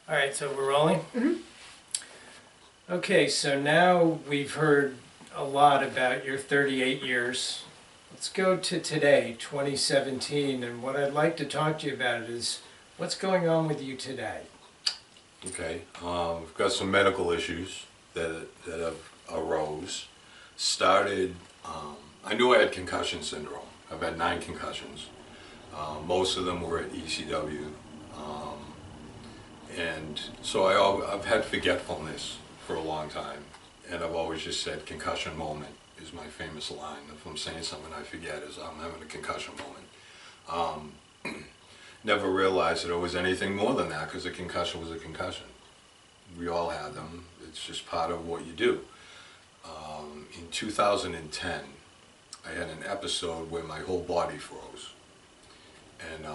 All right, so we're rolling? Mm-hmm. Okay, so now we've heard a lot about your 38 years. Let's go to today, 2017, and what I'd like to talk to you about is what's going on with you today? Okay, we've got some medical issues that have arose. Started, I knew I had concussion syndrome. I've had 9 concussions. Most of them were at ECW. And so I've had forgetfulness for a long time. And I've always just said concussion moment is my famous line. If I'm saying something I forget is I'm having a concussion moment. Never realized that it was anything more than that because a concussion was a concussion. We all had them. It's just part of what you do. In 2010, I had an episode where my whole body froze. And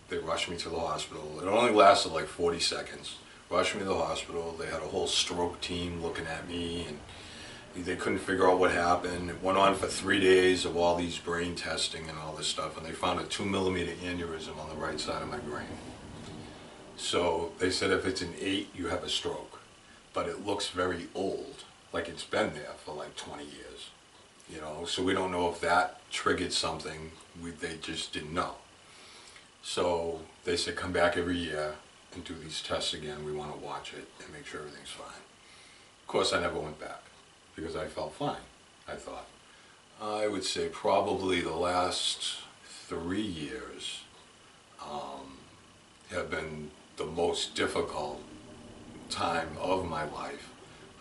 they rushed me to the hospital. It only lasted like 40 seconds. Rushed me to the hospital. They had a whole stroke team looking at me, and they couldn't figure out what happened. It went on for 3 days of all these brain testing and all this stuff, and they found a 2-millimeter aneurysm on the right side of my brain. So they said if it's an 8, you have a stroke. But it looks very old, like it's been there for like 20 years. You know, so we don't know if that triggered something. They just didn't know. So they said come back every year and do these tests again. We want to watch it and make sure everything's fine. Of course, I never went back because I felt fine, I thought. I would say probably the last 3 years have been the most difficult time of my life.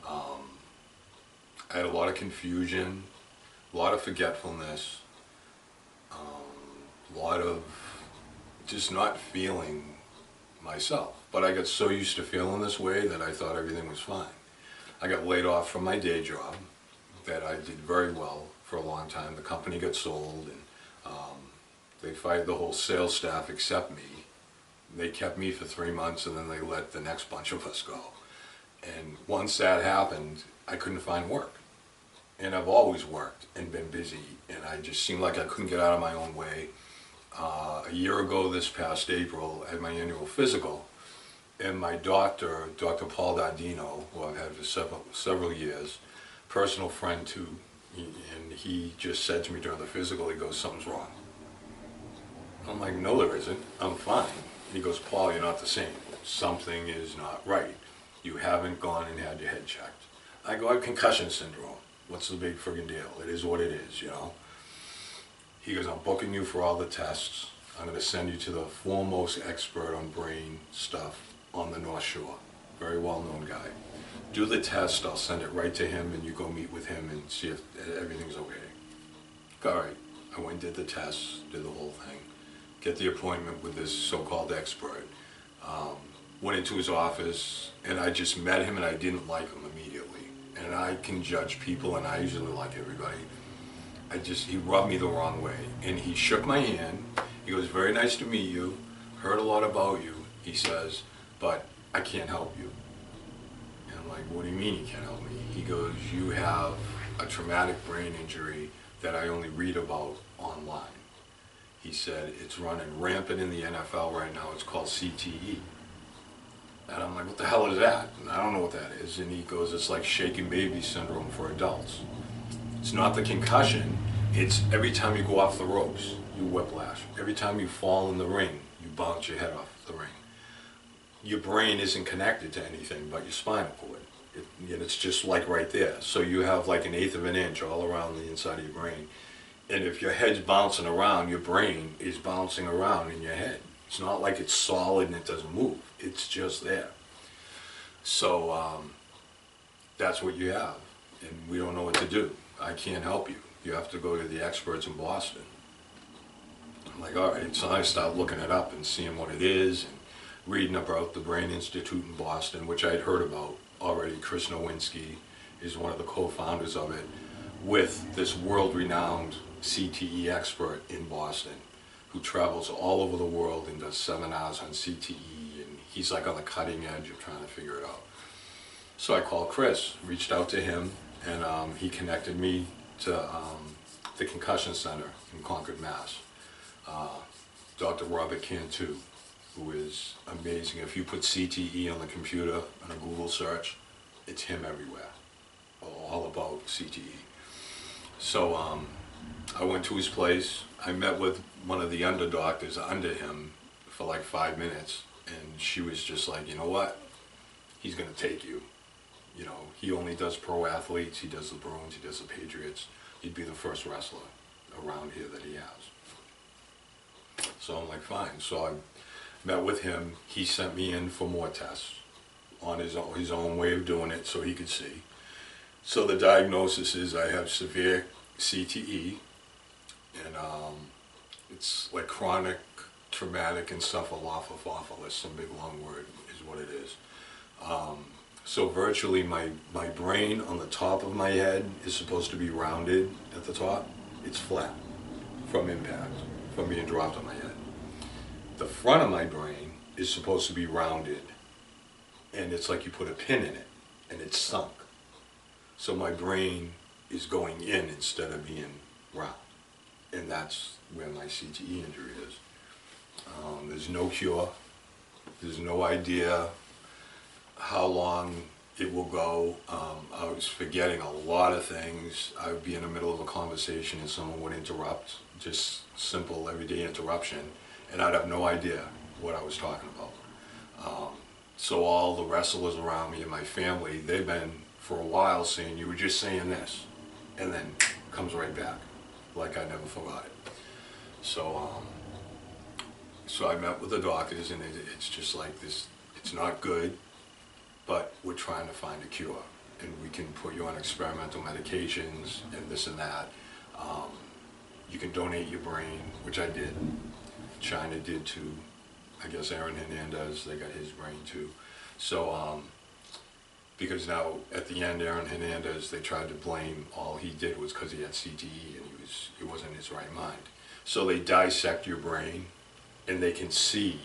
I had a lot of confusion, a lot of forgetfulness, a lot of just not feeling myself. But I got so used to feeling this way that I thought everything was fine. I got laid off from my day job that I did very well for a long time. The company got sold, and they fired the whole sales staff except me. They kept me for 3 months, and then they let the next bunch of us go. And once that happened, I couldn't find work. And I've always worked and been busy, and I just seemed like I couldn't get out of my own way. A year ago this past April, I had my annual physical, and my doctor, Dr. Paul Dardino, who I've had for several years, personal friend too, and he just said to me during the physical, he goes, something's wrong. I'm like, no there isn't, I'm fine. He goes, Paul, you're not the same. Something is not right. You haven't gone and had your head checked. I go, I have concussion syndrome. What's the big friggin' deal? It is what it is, you know? He goes, I'm booking you for all the tests. I'm going to send you to the foremost expert on brain stuff on the North Shore. Very well-known guy. Do the test, I'll send it right to him, and you go meet with him and see if everything's okay. All right, I went and did the tests, did the whole thing. Get the appointment with this so-called expert. Went into his office, and I just met him, and I didn't like him immediately. And I can judge people, and I usually like everybody. He rubbed me the wrong way. And he shook my hand. He goes, very nice to meet you. Heard a lot about you, he says, but I can't help you. And I'm like, what do you mean you can't help me? He goes, you have a traumatic brain injury that I only read about online. He said, it's running rampant in the NFL right now. It's called CTE. And I'm like, what the hell is that? And I don't know what that is. And he goes, it's like shaken baby syndrome for adults. It's not the concussion, it's every time you go off the ropes, you whiplash. Every time you fall in the ring, you bounce your head off the ring. Your brain isn't connected to anything but your spinal cord. It's just like right there. So you have like 1/8 of an inch all around the inside of your brain. And if your head's bouncing around, your brain is bouncing around in your head. It's not like it's solid and it doesn't move. It's just there. So that's what you have. And we don't know what to do. I can't help you. You have to go to the experts in Boston. I'm like, all right. So I start looking it up and seeing what it is and reading about the Brain Institute in Boston, which I'd heard about already. Chris Nowinski is one of the co-founders of it, with this world-renowned CTE expert in Boston who travels all over the world and does seminars on CTE, and he's like on the cutting edge of trying to figure it out. So I called Chris, reached out to him, and he connected me to the Concussion Center in Concord, Mass. Dr. Robert Cantu who is amazing. If you put CTE on the computer on a Google search, it's him everywhere, all about CTE. So I went to his place. I met with one of the under doctors under him for like 5 minutes, and she was just like, you know what? He's gonna take you. You know, he only does pro athletes. He does the Bruins. He does the Patriots. He'd be the first wrestler around here that he has. So I'm like, fine. So I met with him. He sent me in for more tests on his own way of doing it so he could see. So the diagnosis is I have severe CTE, and it's like chronic traumatic encephalopathy, some big long word is what it is. So virtually my brain on the top of my head is supposed to be rounded at the top. It's flat from impact, from being dropped on my head. The front of my brain is supposed to be rounded, and it's like you put a pin in it, and it's sunk. So my brain is going in instead of being round. And that's where my CTE injury is. There's no cure. There's no idea how long it will go. I was forgetting a lot of things. I would be in the middle of a conversation and someone would interrupt, just simple everyday interruption, and I'd have no idea what I was talking about. So all the wrestlers around me and my family, they've been for a while saying, you were just saying this, and then comes right back, like I never forgot it. So so I met with the doctors, and it's just like this, it's not good, but we're trying to find a cure, and we can put you on experimental medications and this and that. You can donate your brain, which I did. China did too. I guess Aaron Hernandez, they got his brain too. So, because now at the end, Aaron Hernandez, they tried to blame all he did was because he had CTE and he wasn't in his right mind. So they dissect your brain, and they can see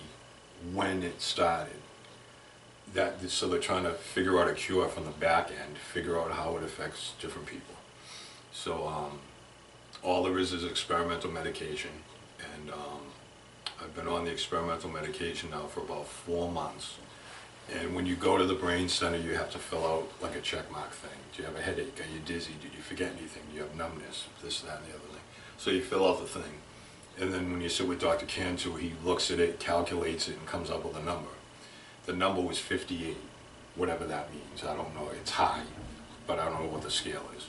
when it started. So they're trying to figure out a cure from the back end, figure out how it affects different people. So all there is experimental medication, and I've been on the experimental medication now for about 4 months. And when you go to the brain center, you have to fill out like a check mark thing. Do you have a headache? Are you dizzy? Did you forget anything? Do you have numbness? This, that, and the other thing. So you fill out the thing. And then when you sit with Dr. Cantu, he looks at it, calculates it, and comes up with a number. The number was 58, whatever that means. I don't know. It's high, but I don't know what the scale is.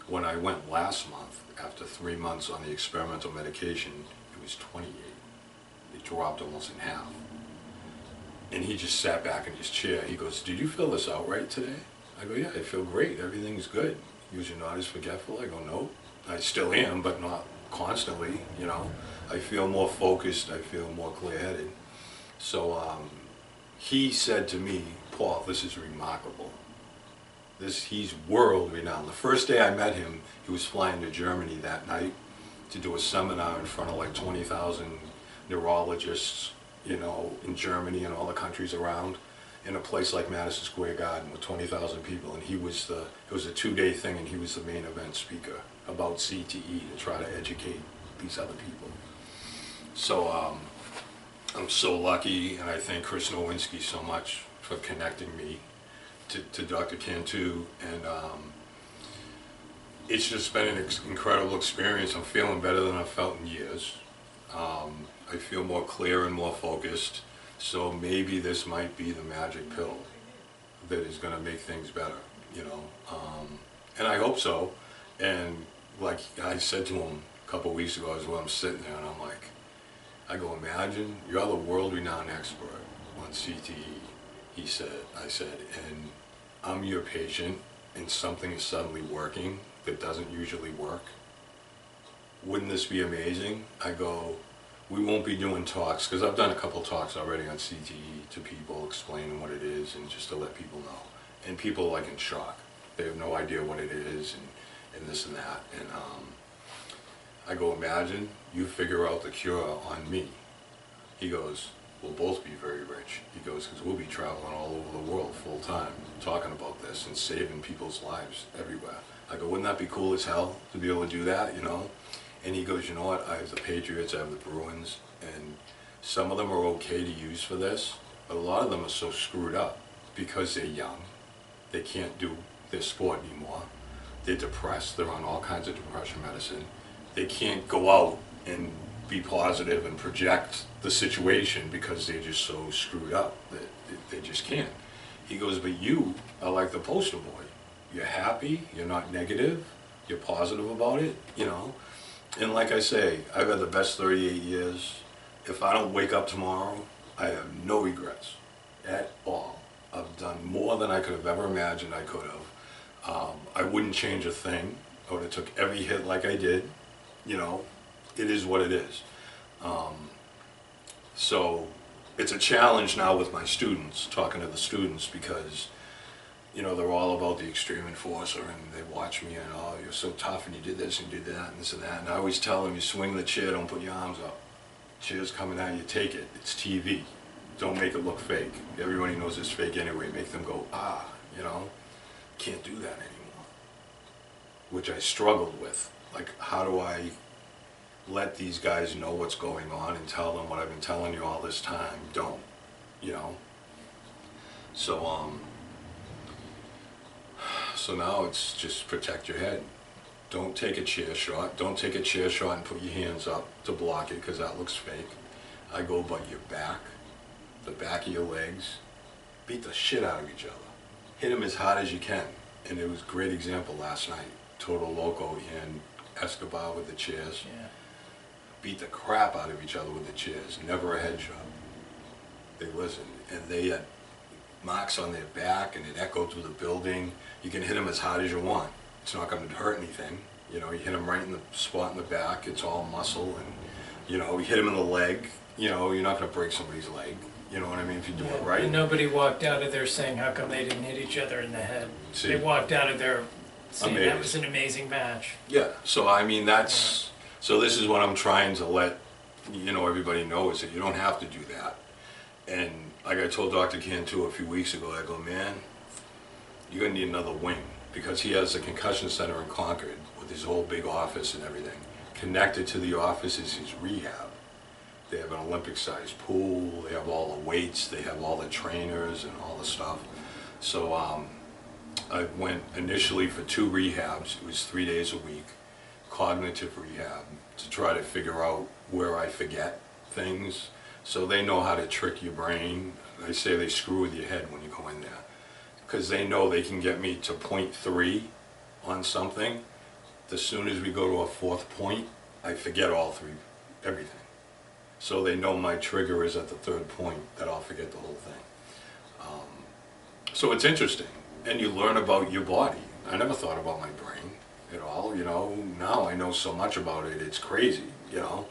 When I went last month, after 3 months on the experimental medication, it was 28. It dropped almost in half. And he just sat back in his chair. He goes, did you fill this out right today? I go, yeah, I feel great. Everything's good. He goes, you're not as forgetful? I go, no. I still am, but not constantly, you know. I feel more focused. I feel more clear-headed. So he said to me, Paul, this is remarkable. He's world renowned. The first day I met him, he was flying to Germany that night to do a seminar in front of like 20,000 neurologists, you know, in Germany and all the countries around, in a place like Madison Square Garden with 20,000 people. And it was a 2-day thing, and he was the main event speaker about CTE to try to educate these other people. So I'm so lucky, and I thank Chris Nowinski so much for connecting me to Dr. Cantu, and it's just been an incredible experience. I'm feeling better than I've felt in years. I feel more clear and more focused, so maybe this might be the magic pill that is going to make things better, you know, and I hope so. And like I said to him a couple of weeks ago, as well, I'm sitting there and I'm like, I go, imagine you're the world-renowned expert on CTE. I said, and I'm your patient, and something is suddenly working that doesn't usually work. Wouldn't this be amazing? I go, we won't be doing talks, because I've done a couple talks already on CTE to people, explaining what it is, and just to let people know. And people are like in shock. They have no idea what it is, and this and that. And I go, imagine you figure out the cure on me. He goes, we'll both be very rich. He goes, because we'll be traveling all over the world full time, talking about this and saving people's lives everywhere. I go, wouldn't that be cool as hell to be able to do that, you know? And he goes, you know what, I have the Patriots, I have the Bruins, and Some of them are okay to use for this, but a lot of them are so screwed up because they're young. They can't do their sport anymore. They're depressed. They're on all kinds of depression medicine. They can't go out and be positive and project the situation because they're just so screwed up that they just can't. He goes, but you are like the poster boy. You're happy, you're not negative, you're positive about it, you know. And like I say, I've had the best 38 years. If I don't wake up tomorrow, I have no regrets at all. I've done more than I could have ever imagined I could have. I wouldn't change a thing. I would have took every hit like I did. You know, it is what it is. So it's a challenge now with my students, talking to the students, because you know, they're all about the extreme enforcer, and they watch me and, oh, you're so tough and you did this and you did that and this and that. And I always tell them, you swing the chair, don't put your arms up. Chair's coming at you, take it. It's TV. Don't make it look fake. Everybody knows it's fake anyway. Make them go, ah, you know. Can't do that anymore. Which I struggled with. Like, how do I let these guys know what's going on and tell them what I've been telling you all this time? Don't, you know. So now it's just protect your head. Don't take a chair shot. Don't take a chair shot and put your hands up to block it, because that looks fake. I go by your back, the back of your legs. Beat the shit out of each other. Hit them as hard as you can. And it was a great example last night. Total Loco and Escobar with the chairs. Yeah. Beat the crap out of each other with the chairs. Never a headshot. They listened. And they had marks on their back, and it echoed through the building. You can hit them as hard as you want. It's not going to hurt anything. You know, you hit them right in the spot in the back. It's all muscle, and you know, you hit them in the leg. You know, you're not going to break somebody's leg. You know what I mean? If you do it right. And nobody walked out of there saying, how come they didn't hit each other in the head? See, they walked out of there saying amazed. That was an amazing match. Yeah. So I mean, that's so. This is what I'm trying to let you know, everybody know, is that you don't have to do that. And like I told Dr. Cantu a few weeks ago, I go, man, you're going to need another wing, because he has a concussion center in Concord with his whole big office and everything. Connected to the office is his rehab. They have an Olympic-sized pool, they have all the weights, they have all the trainers and all the stuff. So I went initially for 2 rehabs. It was 3 days a week, cognitive rehab, to try to figure out where I forget things. So they know how to trick your brain. I say they screw with your head when you go in there, because they know they can get me to point 3 on something. As soon as we go to a 4th point, I forget all 3, everything. So they know my trigger is at the 3rd point, that I'll forget the whole thing. So it's interesting, and you learn about your body. I never thought about my brain at all, you know. Now I know so much about it, it's crazy, you know.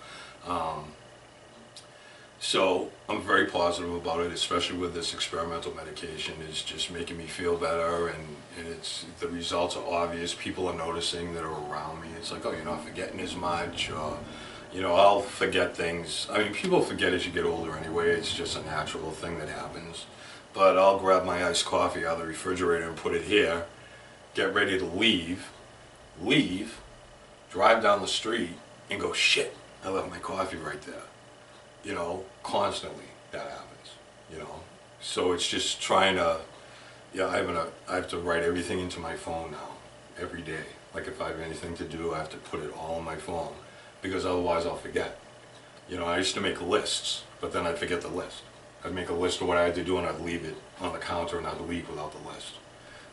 So I'm very positive about it, especially with this experimental medication. It's just making me feel better, and it's, the results are obvious. People are noticing that are around me. It's like, oh, you're not forgetting as much. You know, I'll forget things. I mean, people forget as you get older anyway. It's just a natural thing that happens. But I'll grab my iced coffee out of the refrigerator and put it here, get ready to leave, drive down the street, and go, shit, I left my coffee right there. You know, constantly that happens, you know. So it's just trying to, yeah, I have to write everything into my phone now, every day. Like if I have anything to do, I have to put it all on my phone, because otherwise I'll forget. You know, I used to make lists, but then I'd forget the list. I'd make a list of what I had to do, and I'd leave it on the counter, and I'd leave without the list.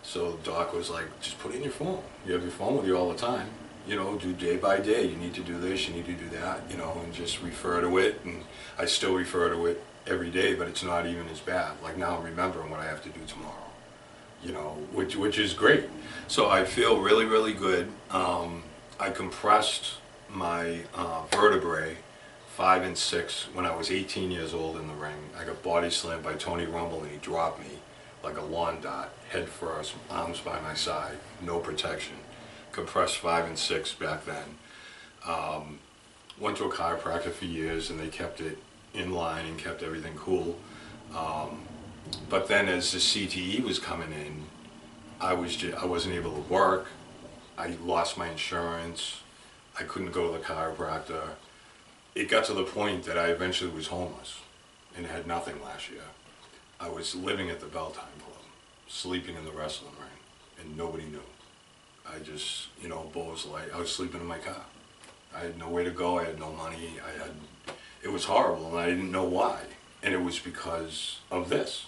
So Doc was like, just put it in your phone. You have your phone with you all the time. You know, do day by day. You need to do this, you need to do that, you know, and just refer to it. And I still refer to it every day, but it's not even as bad. Like now I'm remembering what I have to do tomorrow, you know, which is great. So I feel really, really good. I compressed my vertebrae 5 and 6 when I was 18 years old in the ring. I got body slammed by Tony Rumble, and he dropped me like a lawn dart, head first, arms by my side, no protection. Compressed 5 and 6 back then. Went to a chiropractor for years, and they kept it in line and kept everything cool. But then as the CTE was coming in, I wasn't able to work. I lost my insurance. I couldn't go to the chiropractor. it got to the point that I eventually was homeless and had nothing last year. I was living at the Belltime Club, sleeping in the wrestling ring, and nobody knew. I just, Bo's Light, I was sleeping in my car. I had nowhere to go, I had no money, it was horrible, and I didn't know why. And it was because of this,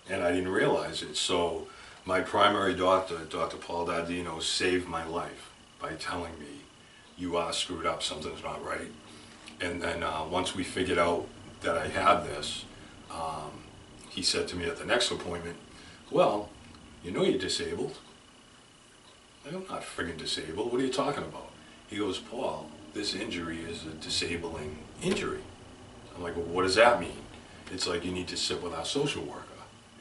and I didn't realize it. So my primary doctor, Dr. Paul Dardino, saved my life by telling me, you are screwed up, something's not right. And then once we figured out that I had this, he said to me at the next appointment, well, you're disabled. I'm not friggin' disabled, what are you talking about? He goes, Paul, this injury is a disabling injury. I'm like, well, what does that mean? It's like you need to sit with our social worker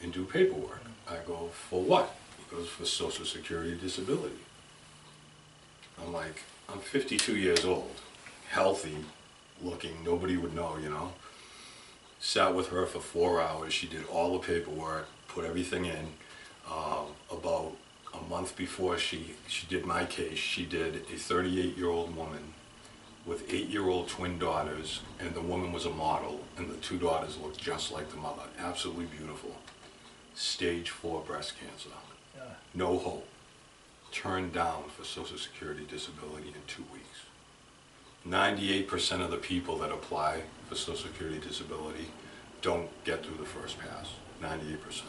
and do paperwork. I go, for what? He goes, for Social Security disability. I'm like, I'm 52 years old, healthy looking, nobody would know, Sat with her for 4 hours, she did all the paperwork, put everything in. About a month before she did my case, she did a 38-year-old woman with 8-year-old twin daughters, and the woman was a model, and the 2 daughters looked just like the mother, absolutely beautiful. Stage 4 breast cancer, no hope. Turned down for Social Security disability in 2 weeks. 98% of the people that apply for Social Security disability don't get through the first pass, 98%.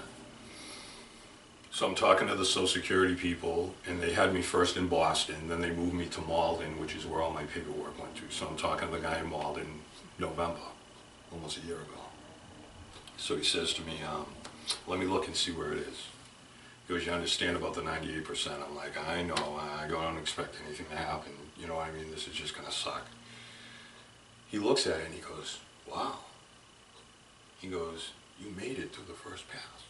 So I'm talking to the Social Security people, and they had me first in Boston, then they moved me to Malden, which is where all my paperwork went to. So I'm talking to the guy in Malden, November, almost a year ago. So he says to me, let me look and see where it is. He goes, you understand about the 98%? I'm like, I know, I don't expect anything to happen. You know what I mean? This is just gonna suck. He looks at it and he goes, wow. He goes, you made it to the first pass.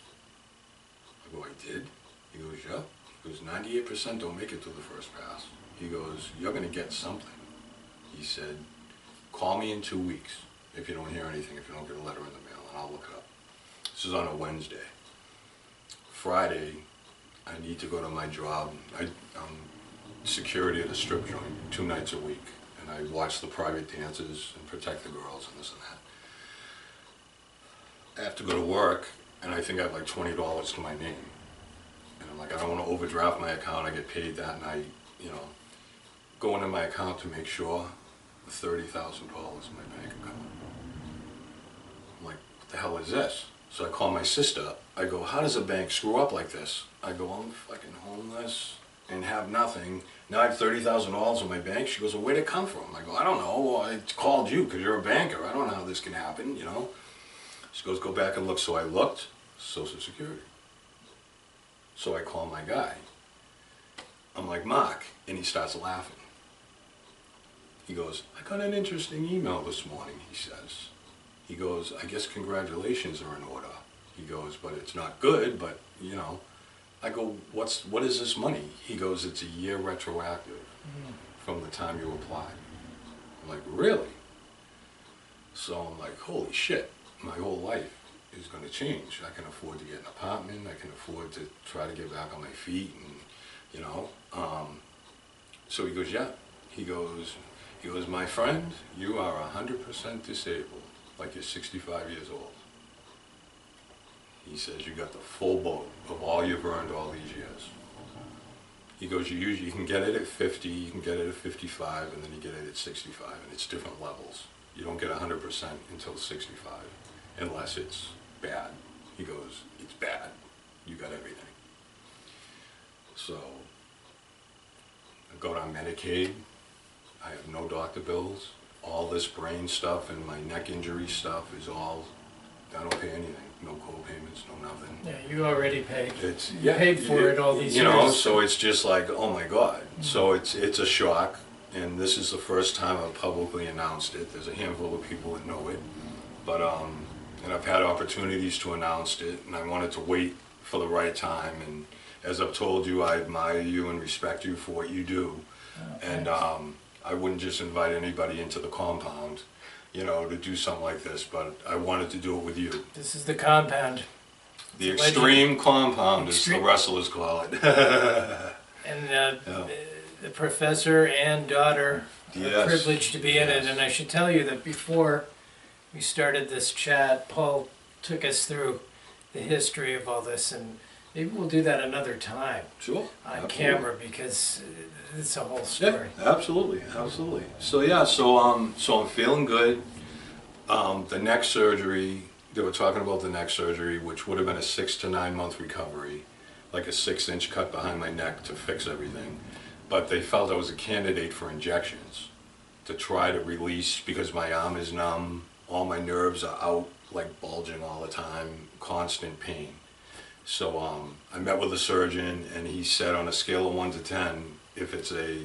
I go, I did? He goes, yeah. He goes, 98% don't make it to the first pass. He goes, you're gonna get something. He said, call me in 2 weeks if you don't hear anything, if you don't get a letter in the mail, and I'll look it up. This is on a Wednesday. Friday, I need to go to my job. I'm security at a strip joint 2 nights a week, and I watch the private dances and protect the girls and this and that. I have to go to work, and I think I have like $20 to my name. And I'm like, I don't want to overdraft my account. I get paid that night, Go into my account to make sure $30,000 in my bank account. I'm like, what the hell is this? So I call my sister. I go, how does a bank screw up like this? I go, I'm fucking homeless and have nothing. Now I have $30,000 in my bank. She goes, well, where'd it come from? I go, I don't know. Well, I called you because you're a banker. I don't know how this can happen, She goes, go back and look. So I looked, Social Security. So I call my guy. I'm like, Mark, and he starts laughing. He goes, I got an interesting email this morning, he says. He goes, I guess congratulations are in order. He goes, but it's not good, but I go, what is this money? He goes, it's a year retroactive from the time you applied. I'm like, really? So I'm like, holy shit, my whole life is going to change. I can afford to get an apartment. I can afford to try to get back on my feet, and so he goes, yeah. He goes, my friend, you are 100% disabled, like you're 65 years old. He says, you got the full boat of all you've earned all these years. He goes, you can get it at 50, you can get it at 55, and then you get it at 65, and it's different levels. You don't get 100% until 65, unless it's bad. He goes, it's bad. You got everything. So, I go on Medicaid. I have no doctor bills. All this brain stuff and my neck injury stuff is all, I don't pay anything. No co-payments, no nothing. Yeah, you already paid. You paid for it all these years. So it's just like, oh my God. So it's a shock, and this is the first time I've publicly announced it. There's a handful of people that know it, but and I've had opportunities to announce it, and I wanted to wait for the right time. And as I've told you, I admire you and respect you for what you do, and I wouldn't just invite anybody into the compound, to do something like this, but I wanted to do it with you. This is the compound. The extreme compound, as the wrestlers call it. And the professor and daughter are Yes, privileged to be in it. yes. And I should tell you that before we started this chat, Paul took us through the history of all this, and maybe we'll do that another time Sure. on absolutely. camera, because it's a whole Yeah, story. absolutely, absolutely. So yeah, so I'm feeling good. The neck surgery, they were talking about the neck surgery, which would have been a 6 to 9 month recovery, like a 6-inch cut behind my neck to fix everything. But they felt I was a candidate for injections to try to release, because my arm is numb, all my nerves are out, like bulging all the time, constant pain. So I met with the surgeon, and he said on a scale of 1 to 10, if it's a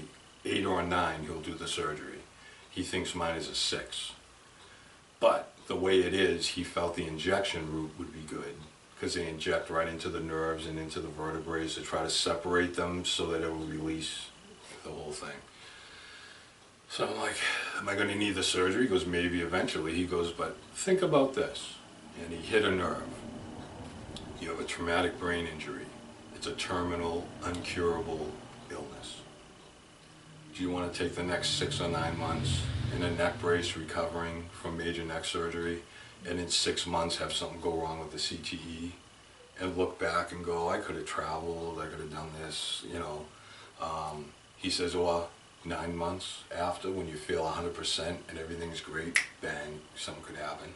8 or a 9, he'll do the surgery. He thinks mine is a 6. But the way it is, he felt the injection route would be good, because they inject right into the nerves and into the vertebrae to try to separate them so that it will release the whole thing. So I'm like, am I going to need the surgery? He goes, maybe eventually. He goes, but think about this. And he hit a nerve. You have a traumatic brain injury. It's a terminal, uncurable illness. Do you want to take the next 6 or 9 months in a neck brace recovering from major neck surgery, and in 6 months have something go wrong with the CTE, and look back and go, I could have traveled, I could have done this, you know? He says, well, 9 months after, when you feel 100% and everything's great, bang, something could happen.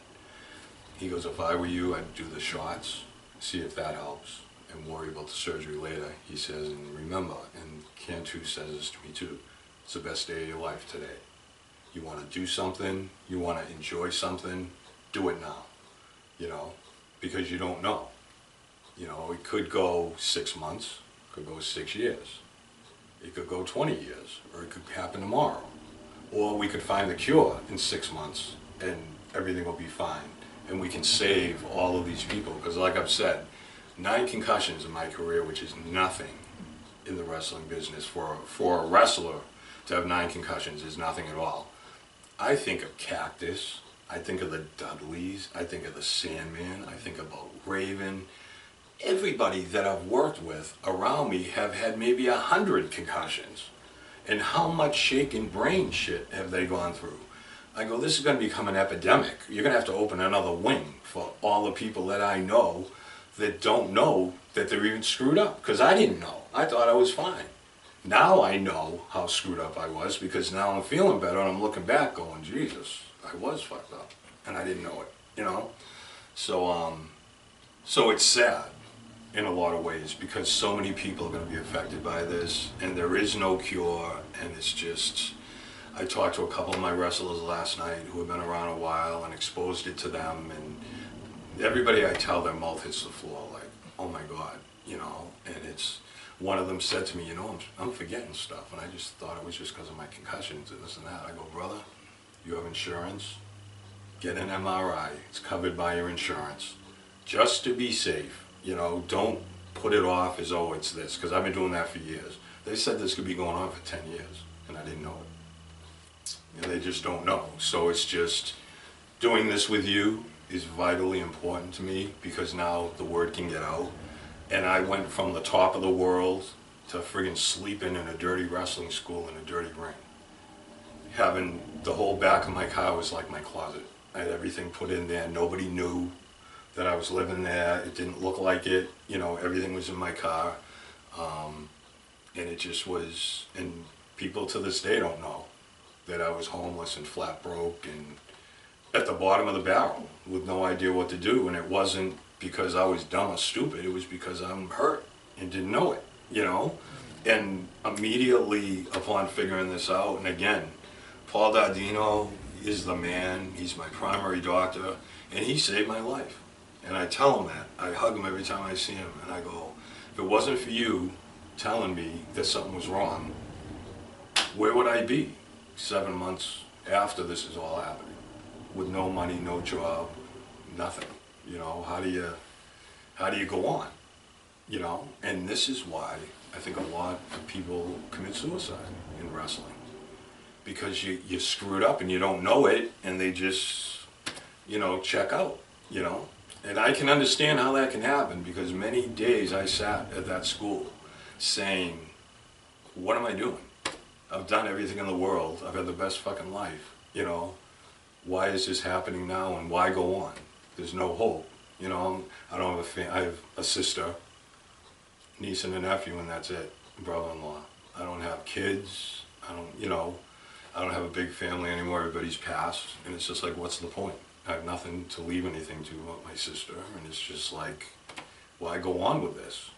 He goes, if I were you, I'd do the shots, see if that helps, and worry about the surgery later. He says, and remember, and Cantu says this to me too, it's the best day of your life today. You want to do something, you want to enjoy something, do it now, you know, because you don't know. You know, it could go 6 months, it could go 6 years, it could go 20 years, or it could happen tomorrow. Or we could find the cure in 6 months and everything will be fine. And we can save all of these people, because like I've said, 9 concussions in my career, which is nothing in the wrestling business. For a wrestler to have 9 concussions is nothing at all. I think of Cactus, I think of the Dudleys, I think of the Sandman, I think about Raven. Everybody that I've worked with around me have had maybe 100 concussions. And how much shaken brain shit have they gone through? I go, this is going to become an epidemic. You're going to have to open another wing for all the people that I know that don't know that they're even screwed up. Because I didn't know. I thought I was fine. Now I know how screwed up I was, because now I'm feeling better and I'm looking back going, Jesus, I was fucked up. And I didn't know it, you know? So it's sad in a lot of ways, because so many people are going to be affected by this, and there is no cure, and it's just... I talked to a couple of my wrestlers last night who have been around a while and exposed it to them, and everybody I tell, their mouth hits the floor like, oh my God, you know, and it's, one of them said to me, you know, I'm forgetting stuff, and I just thought it was just because of my concussions and this and that. I go, brother, you have insurance, get an MRI, it's covered by your insurance, just to be safe, you know, don't put it off as, oh, it's this, because I've been doing that for years. They said this could be going on for 10 years, and I didn't know it. And they just don't know. So it's just, doing this with you is vitally important to me, because now the word can get out. And I went from the top of the world to friggin' sleeping in a dirty wrestling school in a dirty ring. Having the whole back of my car was like my closet. I had everything put in there. Nobody knew that I was living there. It didn't look like it. You know, everything was in my car. And it just was, and people to this day don't know that I was homeless and flat broke and at the bottom of the barrel with no idea what to do. And it wasn't because I was dumb or stupid, it was because I'm hurt and didn't know it, you know? And immediately upon figuring this out, and again, Paul Dardino is the man, he's my primary doctor, and he saved my life. And I tell him that, I hug him every time I see him, and I go, if it wasn't for you telling me that something was wrong, where would I be 7 months after this is all happening? With no money, no job, nothing. You know, how do you go on? You know, and this is why I think a lot of people commit suicide in wrestling. Because you screwed up and you don't know it, and they just, you know, check out, you know. And I can understand how that can happen, because many days I sat at that school saying, what am I doing? I've done everything in the world. I've had the best fucking life, you know. Why is this happening now, and why go on? There's no hope, you know. I don't have I have a sister, niece and a nephew, and that's it. Brother-in-law. I don't have kids. I don't, you know, I don't have a big family anymore. Everybody's passed, and it's just like, what's the point? I have nothing to leave anything to but my sister, and it's just like, why go on with this?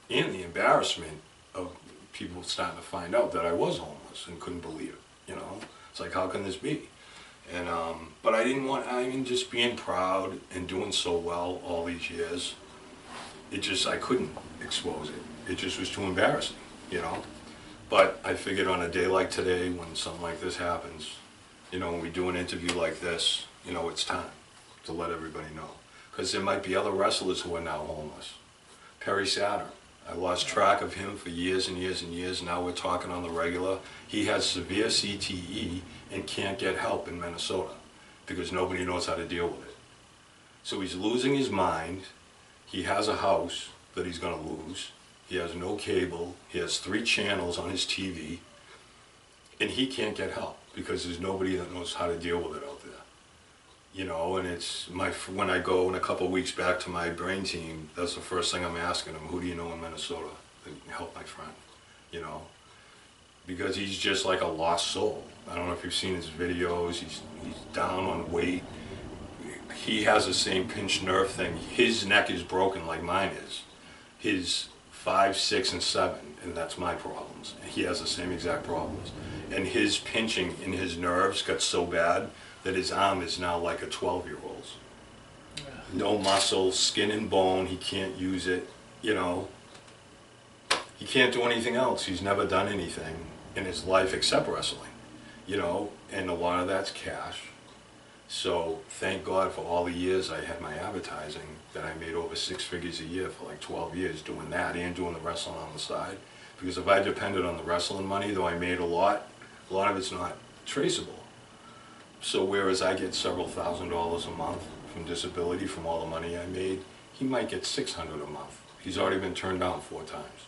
And the embarrassment of people starting to find out that I was homeless and couldn't believe it, you know? It's like, how can this be? And, but I didn't want, I mean, just being proud and doing so well all these years, it just, I couldn't expose it. It just was too embarrassing, you know? But I figured on a day like today, when something like this happens, you know, when we do an interview like this, you know, it's time to let everybody know. Because there might be other wrestlers who are now homeless. Perry Saturn, I lost track of him for years and years and years. Now we're talking on the regular. He has severe CTE and can't get help in Minnesota because nobody knows how to deal with it. So he's losing his mind. He has a house that he's going to lose. He has no cable. He has 3 channels on his TV. And he can't get help because there's nobody that knows how to deal with it out there. You know, and it's when I go in a couple of weeks back to my brain team, that's the first thing I'm asking him, who do you know in Minnesota that can help my friend, you know? Because he's just like a lost soul. I don't know if you've seen his videos, he's down on weight. He has the same pinched nerve thing. His neck is broken like mine is. His 5, 6, and 7, and that's my problems. He has the same exact problems. And his pinching in his nerves got so bad that his arm is now like a 12-year-old's. No muscle, skin and bone, he can't use it, you know. He can't do anything else. He's never done anything in his life except wrestling, you know, and a lot of that's cash. So thank God for all the years I had my advertising that I made over 6 figures a year for like 12 years doing that and doing the wrestling on the side. Because if I depended on the wrestling money, though I made a lot of it's not traceable. So whereas I get several $1,000s a month from disability from all the money I made, he might get $600 a month. He's already been turned down 4 times.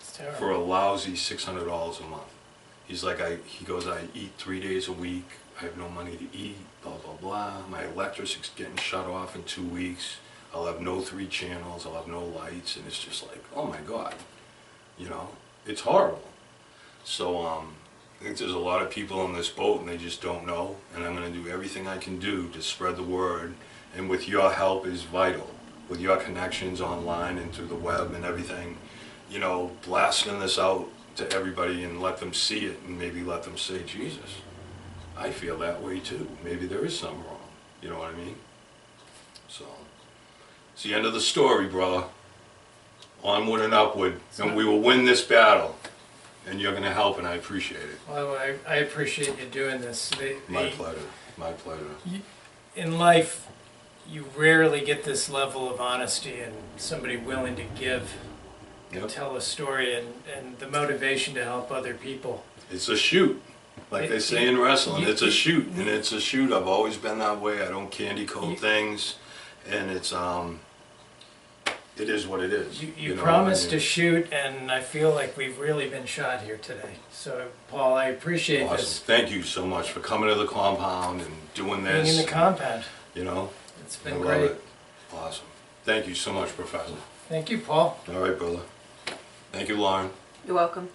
It's terrible. For a lousy $600 a month. He's like, he goes, I eat 3 days a week. I have no money to eat, blah, blah, blah. My electric's getting shut off in 2 weeks. I'll have no 3 channels. I'll have no lights. And it's just like, oh my God. You know, it's horrible. So, I think there's a lot of people on this boat and they just don't know, and I'm going to do everything I can do to spread the word, and with your help is vital, with your connections online and through the web and everything, you know, blasting this out to everybody and let them see it and maybe let them say, Jesus, I feel that way too. Maybe there is something wrong, you know what I mean? So, it's the end of the story, brother. Onward and upward, and we will win this battle. And you're going to help, and I appreciate it. Well, I appreciate you doing this. My pleasure. My pleasure. In life, you rarely get this level of honesty and somebody willing to give and tell a story and the motivation to help other people. It's a shoot. Like they say in wrestling, it's a shoot. And it's a shoot. I've always been that way. I don't candy coat things. And it's, it is what it is. You promised to shoot, and I feel like we've really been shot here today. So, Paul, I appreciate this. Thank you so much for coming to the compound and doing this. Being in the compound. You know? It's been great. Awesome. Thank you so much, Professor. Thank you, Paul. All right, brother. Thank you, Lauren. You're welcome.